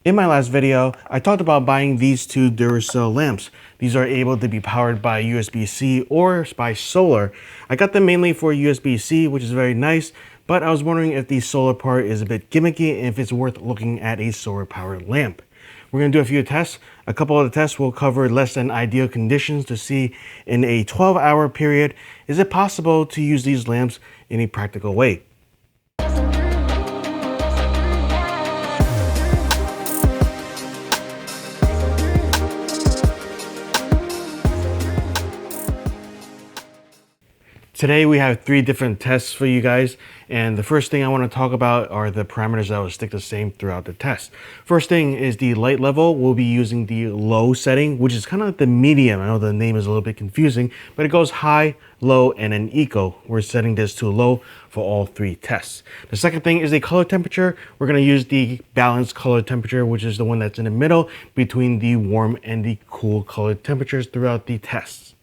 In my last video, I talked about buying these two Duracell lamps. These are able to be powered by USB-C or by solar. I got them mainly for USB-C, which is very nice, but I was wondering if the solar part is a bit gimmicky and if it's worth looking at a solar powered lamp. We're going to do a few tests. A couple of the tests will cover less than ideal conditions to see in a 12-hour period, is it possible to use these lamps in a practical way? Today we have 3 different tests for you guys, and the first thing I want to talk about are the parameters that will stick the same throughout the test. First thing is the light level. We'll be using the low setting, which is kind of like the medium. I know the name is a little bit confusing, but it goes high, low, and then eco. We're setting this to low for all 3 tests. The second thing is the color temperature. We're going to use the balanced color temperature, which is the one that's in the middle between the warm and the cool color temperatures throughout the tests.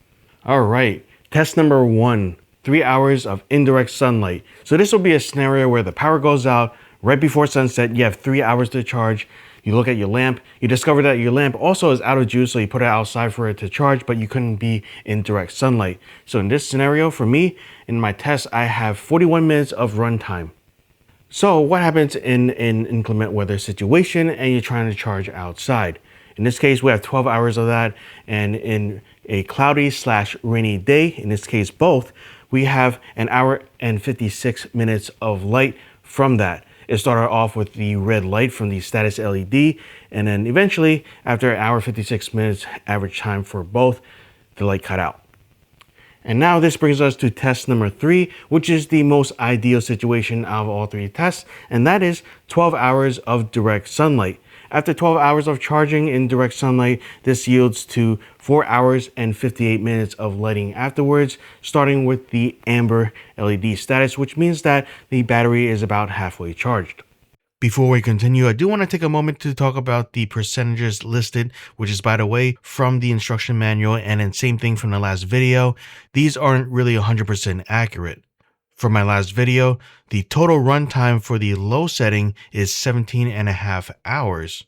All right, test number 1. 3 hours of indirect sunlight. So this will be a scenario where the power goes out right before sunset. You have 3 hours to charge. You look at your lamp. You discover that your lamp also is out of juice, so you put it outside for it to charge, but you couldn't be in direct sunlight. So in this scenario, for me, in my test, I have 41 minutes of runtime. So what happens in an inclement weather situation and you're trying to charge outside? In this case, we have 12 hours of that, and in a cloudy/rainy day, in this case both, we have an hour and 56 minutes of light from that. It started off with the red light from the status LED, and then eventually, after an hour 56 minutes average time for both, the light cut out. And now this brings us to test number 3, which is the most ideal situation out of all 3 tests, and that is 12 hours of direct sunlight. After 12 hours of charging in direct sunlight, this yields to 4 hours and 58 minutes of lighting afterwards, starting with the amber LED status, which means that the battery is about halfway charged. Before we continue, I do want to take a moment to talk about the percentages listed, which is, by the way, from the instruction manual, and then same thing from the last video. These aren't really 100% accurate. For my last video, the total runtime for the low setting is 17.5 hours.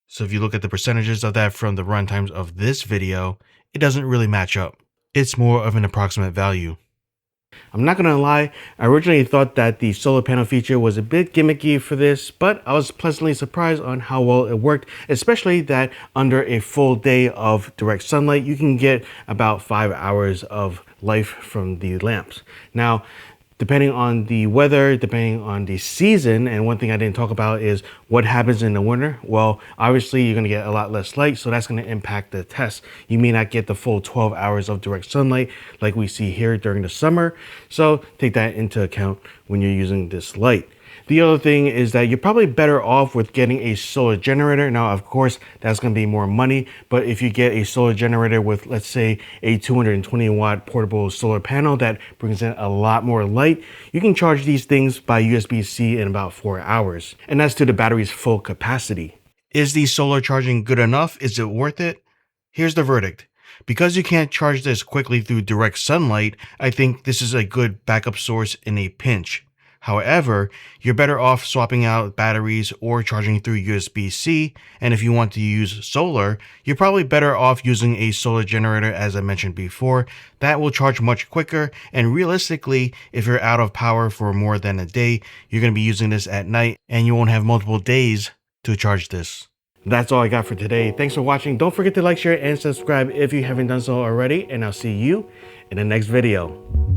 So if you look at the percentages of that from the runtimes of this video, it doesn't really match up. It's more of an approximate value. I'm not gonna lie, I originally thought that the solar panel feature was a bit gimmicky for this, but I was pleasantly surprised on how well it worked, especially that under a full day of direct sunlight, you can get about 5 hours of life from the lamps. Now, depending on the weather, depending on the season, and one thing I didn't talk about is what happens in the winter. Well, obviously you're gonna get a lot less light, so that's gonna impact the test. You may not get the full 12 hours of direct sunlight like we see here during the summer. So take that into account when you're using this light. The other thing is that you're probably better off with getting a solar generator. Now, of course, that's going to be more money, but if you get a solar generator with, let's say, a 220 watt portable solar panel that brings in a lot more light, you can charge these things by USB-C in about 4 hours. And that's to the battery's full capacity. Is the solar charging good enough? Is it worth it? Here's the verdict. Because you can't charge this quickly through direct sunlight, I think this is a good backup source in a pinch. However, you're better off swapping out batteries or charging through USB-C, and if you want to use solar, you're probably better off using a solar generator, as I mentioned before. That will charge much quicker, and realistically, if you're out of power for more than a day, you're going to be using this at night, and you won't have multiple days to charge this. That's all I got for today. Thanks for watching. Don't forget to like, share, and subscribe if you haven't done so already, and I'll see you in the next video.